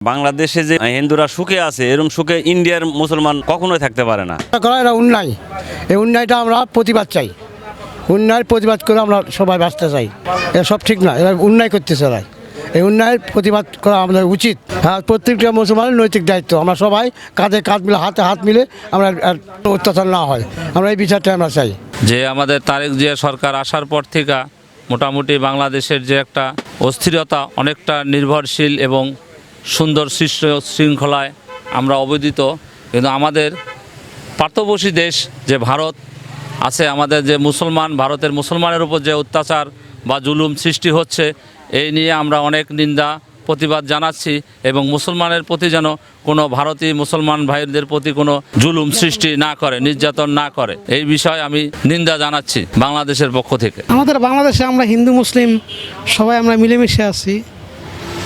বাংলাদেশে যে হিন্দুরা সুখে আছে এরকম সুখে ইন্ডিয়ার মুসলমান কখনোই থাকতে পারে না। এটা অন্যায়, এই অন্যায়টা আমরা প্রতিবাদ চাই। অন্যায়ের প্রতিবাদ করে আমরা সবাই বাঁচতে চাই। এটা সব ঠিক না, এরা অন্যায় করতেছে। এরা এই অন্যায়ের প্রতিবাদ করা আমাদের উচিত। হ্যাঁ, প্রত্যেকটা মুসলমানের নৈতিক দায়িত্ব। আমরা সবাই কাঁধে কাঁধ মিলে হাতে হাত মিলে আমরা অত্যাচার না হয়, আমরা এই বিচারটা আমরা চাই। যে আমাদের তারেক জিয়া সরকার আসার পর থেকে মোটামুটি বাংলাদেশের যে একটা অস্থিরতা অনেকটা নির্ভরশীল এবং সুন্দর সৃষ্ট শৃঙ্খলায় আমরা অবদিত, কিন্তু আমাদের পার্শ্ববর্তী দেশ যে ভারত আছে, আমাদের যে মুসলমান, ভারতের মুসলমানের উপর যে অত্যাচার বা জুলুম সৃষ্টি হচ্ছে, এই নিয়ে আমরা অনেক নিন্দা প্রতিবাদ জানাচ্ছি এবং মুসলমানের প্রতি যেন কোনো ভারতীয় মুসলমান ভাইদের প্রতি কোনো জুলুম সৃষ্টি না করে, নির্যাতন না করে, এই বিষয়ে আমি নিন্দা জানাচ্ছি বাংলাদেশের পক্ষ থেকে। আমাদের বাংলাদেশে আমরা হিন্দু মুসলিম সবাই আমরা মিলেমিশে আছি।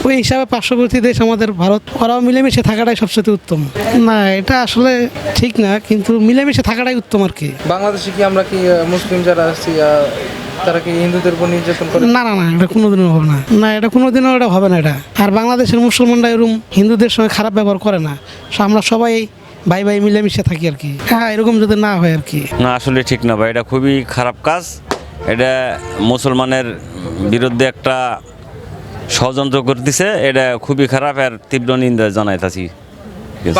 ওই হিসাবে পার্শ্ববর্তী দেশ আমাদের ভারত, ওরাও মিলেমিশে থাকাটাই সবচেয়ে উত্তম। না, এটা আসলে ঠিক না, কিন্তু মিলেমিশে থাকাটাই উত্তম আর কি। বাংলাদেশে কি আমরা কি মুসলিম যারা আছি তারা কি হিন্দুদের উপর নির্যাতন করে? না না না, এটা কোনোদিনও হবে না। না, এটা কোনোদিনও এটা হবে না। এটা আর বাংলাদেশের মুসলমানরা এরকম হিন্দুদের সঙ্গে খারাপ ব্যবহার করে না। আমরা সবাই ভাই ভাই মিলেমিশে থাকি আর কি। হ্যাঁ, এরকম যদি না হয় আর কি। না, আসলে ঠিক না ভাই, এটা খুবই খারাপ কাজ। এটা মুসলমানের বিরুদ্ধে একটা ষড়যন্ত্র করতেছে, এটা খুবই খারাপ। আর তীব্র নিন্দা জানাইতাছি।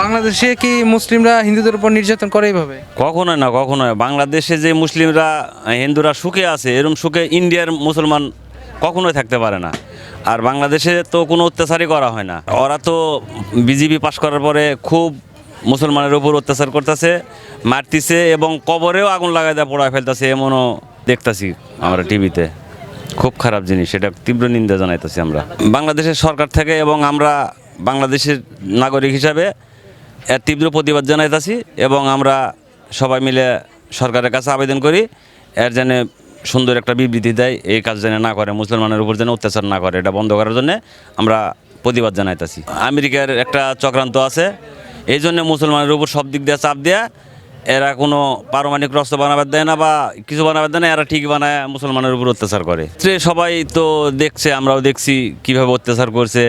বাংলাদেশে কি মুসলিমরা হিন্দুদের উপর নির্যাতন করে এইভাবে? কখনোই না, কখনোই। বাংলাদেশে যে মুসলিমরা হিন্দুরা সুখে আছে এরকম সুখে ইন্ডিয়ার মুসলমান কখনোই থাকতে পারে না। আর বাংলাদেশে তো কোনো অত্যাচারই করা হয় না। ওরা তো বিজেপি পাশ করার পরে খুব মুসলমানের উপর অত্যাচার করতেছে, মারতেছে এবং কবরেও আগুন লাগাই দেয়, পোড়ায় ফেলতেছে, এমনও দেখতেছি আমরা টিভিতে। খুব খারাপ জিনিস, এটা তীব্র নিন্দা জানাইতেছি আমরা বাংলাদেশের সরকার থেকে, এবং আমরা বাংলাদেশের নাগরিক হিসাবে এর তীব্র প্রতিবাদ জানাইতেছি। এবং আমরা সবাই মিলে সরকারের কাছে আবেদন করি এর যেন সুন্দর একটা বিবৃতি দেয়, এই কাজ যেন না করে, মুসলমানের উপর যেন অত্যাচার না করে, এটা বন্ধ করার জন্য আমরা প্রতিবাদ জানাইতেছি। আমেরিকার একটা চক্রান্ত আছে, এই জন্য মুসলমানের উপর সব দিক দিয়ে চাপ দেয়া। এরা কোনো পারমাণবিক অস্ত্র বানাবার দেয় না বা কিছু বানাবার দেয় না, এরা ঠিক বানায় মুসলমানের উপর অত্যাচার করে। সবাই তো দেখছে, আমরাও দেখছি কীভাবে অত্যাচার করছে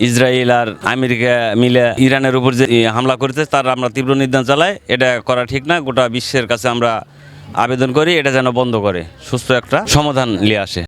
ইসরায়েল আর আমেরিকা মিলে ইরানের উপর যে হামলা করছে, তার আমরা তীব্র নিন্দা চালাই। এটা করা ঠিক না। গোটা বিশ্বের কাছে আমরা আবেদন করি এটা যেন বন্ধ করে, সুস্থ একটা সমাধান নিয়ে আসে।